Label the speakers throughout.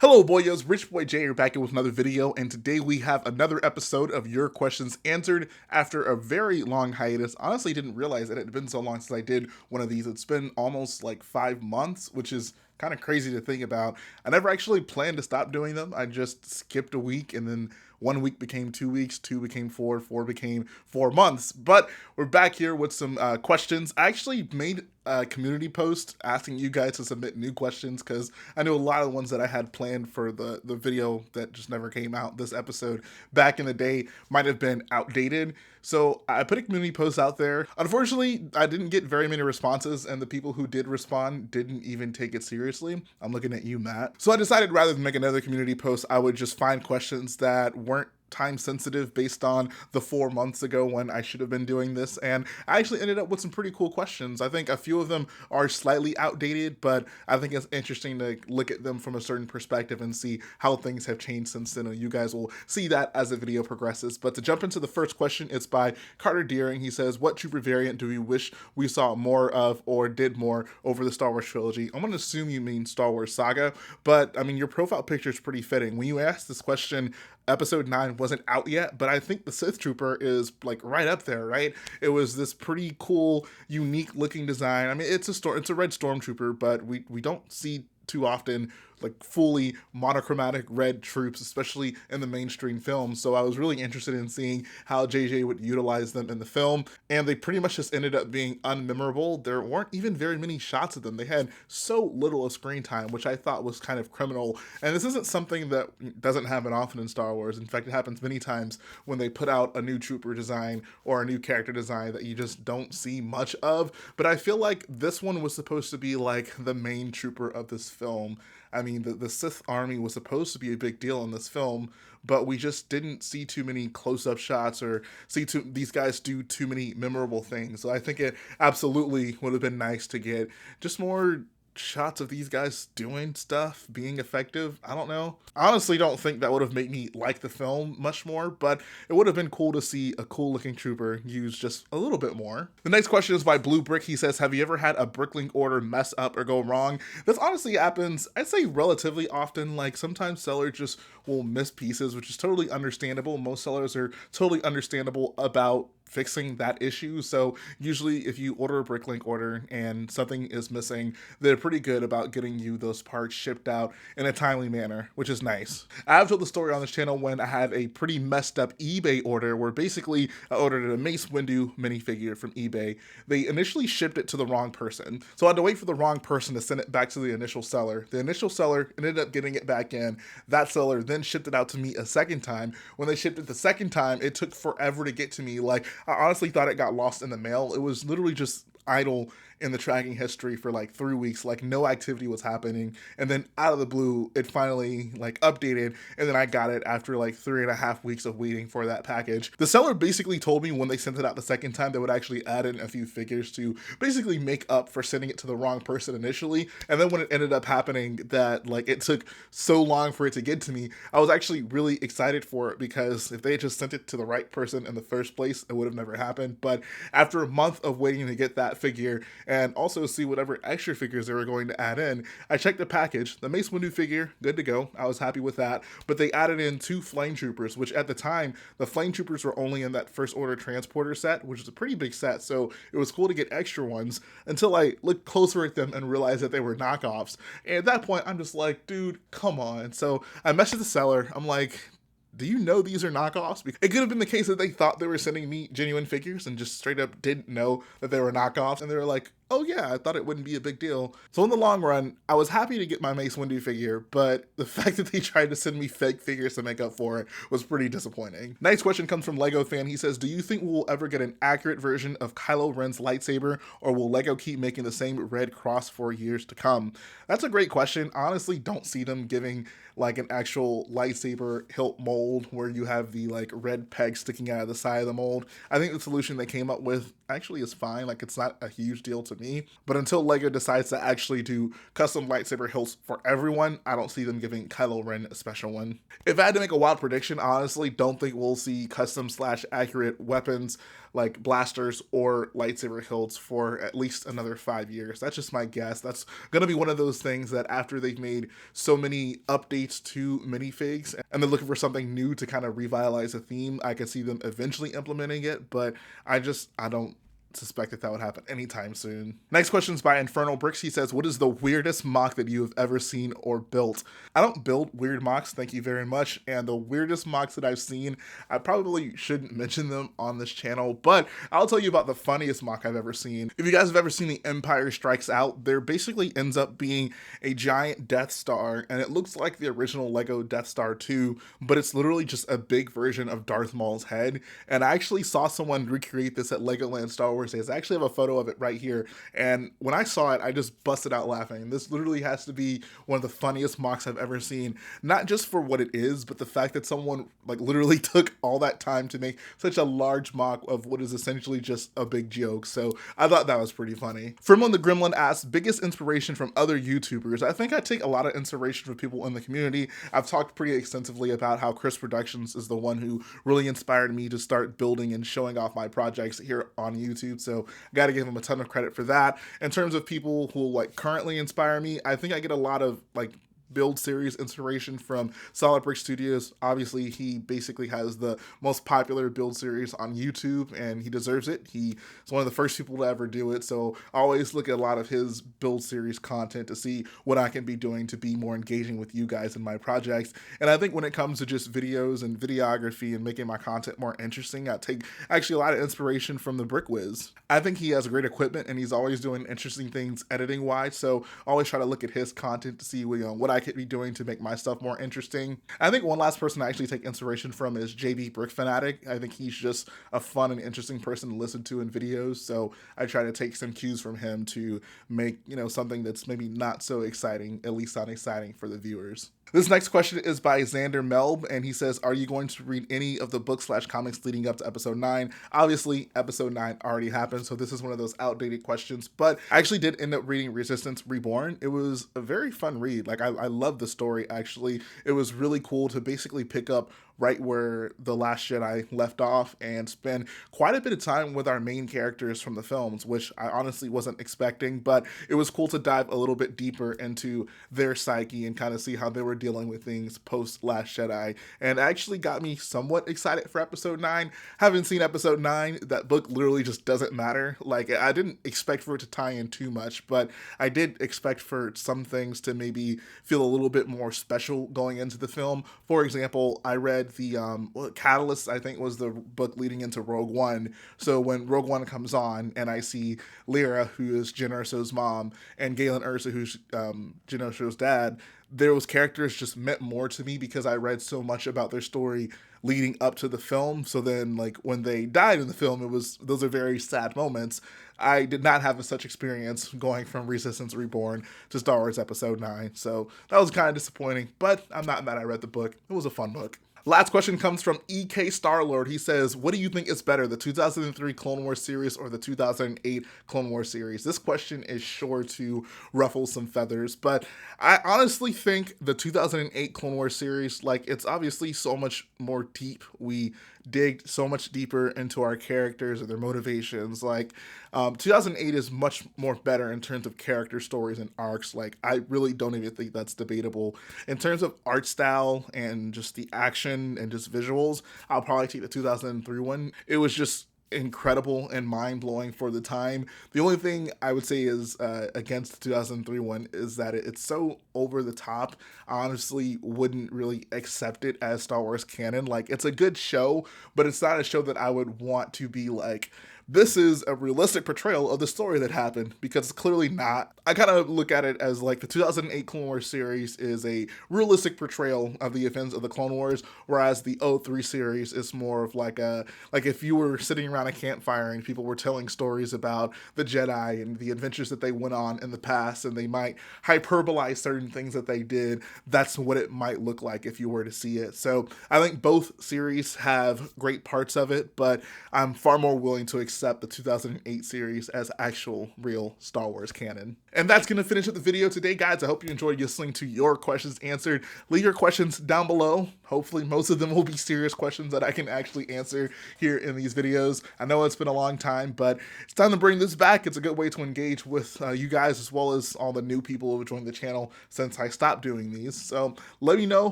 Speaker 1: Hello boyos, Rich Boy J here back in with another video, and today we have another episode of Your Questions Answered after a very long hiatus. Honestly, didn't realize it had been so long since I did one of these. It's been almost like 5 months, which is kind of crazy to think about. I never actually planned to stop doing them. I just skipped a week, and then 1 week became 2 weeks, two became four, four became 4 months. But we're back here with some questions. I actually made a community post asking you guys to submit new questions because I knew a lot of the ones that I had planned for the video that just never came out, this episode back in the day, might have been outdated. So I put a community post out there. Unfortunately, I didn't get very many responses, and the people who did respond didn't even take it seriously. I'm looking at you, Matt. So I decided rather than make another community post, I would just find questions that weren't time sensitive based on the 4 months ago when I should have been doing this, and I actually ended up with some pretty cool questions. I think a few of them are slightly outdated, but I think it's interesting to look at them from a certain perspective and see how things have changed since then. You guys will see that as the video progresses. But to jump into the first question, it's by Carter Deering. He says, what trooper variant do we wish we saw more of or did more over the Star Wars trilogy? I'm going to assume you mean Star Wars Saga, but I mean, your profile picture is pretty fitting. When you asked this question, Episode 9 wasn't out yet, but I think the Sith Trooper is like right up there, right? It was this pretty cool, unique looking design. I mean, it's a red Stormtrooper, but we don't see too often like fully monochromatic red troops, especially in the mainstream film. So I was really interested in seeing how JJ would utilize them in the film, and they pretty much just ended up being unmemorable. There weren't even very many shots of them. They had so little of screen time, which I thought was kind of criminal. And this isn't something that doesn't happen often in Star Wars. In fact, it happens many times when they put out a new trooper design or a new character design that you just don't see much of. But I feel like this one was supposed to be like the main trooper of this film. I mean, the Sith army was supposed to be a big deal in this film, but we just didn't see too many close-up shots or see these guys do too many memorable things. So I think it absolutely would have been nice to get just more shots of these guys doing stuff, being effective. I don't know. I honestly don't think that would have made me like the film much more, but it would have been cool to see a cool looking trooper used just a little bit more. The next question is by Blue Brick. He says, have you ever had a brickling order mess up or go wrong? This honestly happens, I'd say relatively often. Like sometimes sellers just will miss pieces, which is totally understandable. Most sellers are totally understandable about fixing that issue. So usually if you order a bricklink order and something is missing, they're pretty good about getting you those parts shipped out in a timely manner, which is nice. I've told the story on this channel when I had a pretty messed up eBay order where basically I ordered a Mace Windu minifigure from eBay. They initially shipped it to the wrong person, so I had to wait for the wrong person to send it back to the initial seller. The initial seller ended up getting it back in. That seller then shipped it out to me a second time. When they shipped it the second time, it took forever to get to me. Like, I honestly thought it got lost in the mail. It was literally just idle in the tracking history for like 3 weeks, like no activity was happening, and then out of the blue it finally like updated, and then I got it after like 3.5 weeks of waiting for that package. The seller basically told me when they sent it out the second time they would actually add in a few figures to basically make up for sending it to the wrong person initially, and then when it ended up happening that like it took so long for it to get to me, I was actually really excited for it because if they had just sent it to the right person in the first place, it would have never happened. But after a month of waiting to get that figure and also see whatever extra figures they were going to add in, I checked the package. The Mace Windu figure, good to go. I was happy with that. But they added in 2 Flame Troopers, which at the time, the Flame Troopers were only in that First Order Transporter set, which is a pretty big set, so it was cool to get extra ones until I looked closer at them and realized that they were knockoffs. And at that point, I'm just like, dude, come on. So I messaged the seller. I'm like, do you know these are knockoffs? It could have been the case that they thought they were sending me genuine figures and just straight up didn't know that they were knockoffs. And they were like, oh yeah, I thought it wouldn't be a big deal. So in the long run, I was happy to get my Mace Windu figure, but the fact that they tried to send me fake figures to make up for it was pretty disappointing. Next question comes from Lego Fan. He says, do you think we'll ever get an accurate version of Kylo Ren's lightsaber, or will Lego keep making the same red cross for years to come? That's a great question. I honestly don't see them giving like an actual lightsaber hilt mold where you have the like red peg sticking out of the side of the mold. I think the solution they came up with actually is fine. Like, it's not a huge deal to me. But until LEGO decides to actually do custom lightsaber hilts for everyone, I don't see them giving Kylo Ren a special one. If I had to make a wild prediction, I honestly don't think we'll see custom slash accurate weapons like blasters or lightsaber hilts for at least another 5 years. That's just my guess. That's going to be one of those things that after they've made so many updates to minifigs and they're looking for something new to kind of revitalize a theme, I could see them eventually implementing it, but I don't suspect that would happen anytime soon. Next question is by Infernal Bricks. He says, what is the weirdest MOC that you have ever seen or built? I don't build weird MOCs, thank you very much. And the weirdest MOCs that I've seen, I probably shouldn't mention them on this channel, but I'll tell you about the funniest MOC I've ever seen. If you guys have ever seen The Empire Strikes Out, there basically ends up being a giant Death Star, and it looks like the original Lego Death Star 2, but it's literally just a big version of Darth Maul's head. And I actually saw someone recreate this at Legoland Star Wars Days. I actually have a photo of it right here, and when I saw it, I just busted out laughing. This literally has to be one of the funniest MOCs I've ever seen, not just for what it is, but the fact that someone like literally took all that time to make such a large MOC of what is essentially just a big joke. So I thought that was pretty funny. Firmlin the Gremlin asks, biggest inspiration from other YouTubers? I think I take a lot of inspiration from people in the community. I've talked pretty extensively about how Chris Productions is the one who really inspired me to start building and showing off my projects here on YouTube. So got to give him a ton of credit for that. In terms of people who like currently inspire me, I think I get a lot of like build series inspiration from Solid Brick Studios. Obviously, he basically has the most popular build series on YouTube, and he deserves it. He is one of the first people to ever do it, so I always look at a lot of his build series content to see what I can be doing to be more engaging with you guys in my projects. And I think when it comes to just videos and videography and making my content more interesting, I take actually a lot of inspiration from the Brick Wiz. I think he has great equipment, and he's always doing interesting things editing wise, so I always try to look at his content to see what I could be doing to make my stuff more interesting. I think one last person I actually take inspiration from is JB Brick Fanatic. I think he's just a fun and interesting person to listen to in videos, so I try to take some cues from him to make, something that's maybe not so exciting, at least sound exciting for the viewers. This next question is by Xander Melb, and he says, are you going to read any of the books / comics leading up to episode 9? Obviously, episode 9 already happened, so this is one of those outdated questions, but I actually did end up reading Resistance Reborn. It was a very fun read. Like, I love the story, actually. It was really cool to basically pick up right where The Last Jedi left off and spend quite a bit of time with our main characters from the films, which I honestly wasn't expecting, but it was cool to dive a little bit deeper into their psyche and kind of see how they were dealing with things post Last Jedi, and actually got me somewhat excited for episode 9. Haven't seen episode 9. That book literally just doesn't matter. Like, I didn't expect for it to tie in too much, but I did expect for some things to maybe feel a little bit more special going into the film. For example, I read the Catalyst, I think, was the book leading into Rogue One. So when Rogue One comes on and I see Lyra, who is Jyn Erso's mom, and Galen Erso, who's Jyn Erso's dad, those characters just meant more to me because I read so much about their story leading up to the film. So then, like, when they died in the film, those are very sad moments. I did not have such experience going from Resistance Reborn to Star Wars Episode 9. So that was kind of disappointing, but I'm not mad I read the book. It was a fun book. Last question comes from EK Starlord. He says, what do you think is better, the 2003 Clone Wars series or the 2008 Clone Wars series? This question is sure to ruffle some feathers, but I honestly think the 2008 Clone Wars series, like, it's obviously so much more deep. We digged so much deeper into our characters and their motivations. Like, 2008 is much more better in terms of character stories and arcs. Like, I really don't even think that's debatable. In terms of art style and just the action and just visuals, I'll probably take the 2003 one. It was just incredible and mind-blowing for the time. The only thing I would say is against the 2003 one is that it's so over the top. I honestly wouldn't really accept it as Star Wars canon. Like, it's a good show, but it's not a show that I would want to be like, this is a realistic portrayal of the story that happened, because it's clearly not. I kind of look at it as like the 2008 Clone Wars series is a realistic portrayal of the events of the Clone Wars, whereas the 03 series is more of like if you were sitting around a campfire and people were telling stories about the Jedi and the adventures that they went on in the past, and they might hyperbolize certain things that they did. That's what it might look like if you were to see it. So I think both series have great parts of it, but I'm far more willing to accept accept the 2008 series as actual real Star Wars canon. And that's going to finish up the video today, guys. I hope you enjoyed listening to your questions answered. Leave your questions down below. Hopefully most of them will be serious questions that I can actually answer here in these videos. I know it's been a long time, but it's time to bring this back. It's a good way to engage with you guys as well as all the new people who have joined the channel since I stopped doing these. So let me know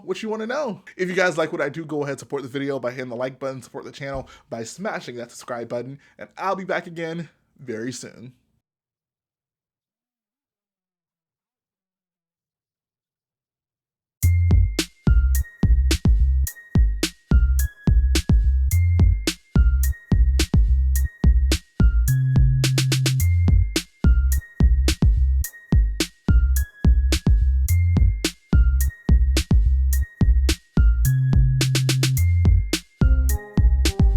Speaker 1: what you want to know. If you guys like what I do, go ahead, support the video by hitting the like button, support the channel by smashing that subscribe button, and I'll be back again very soon.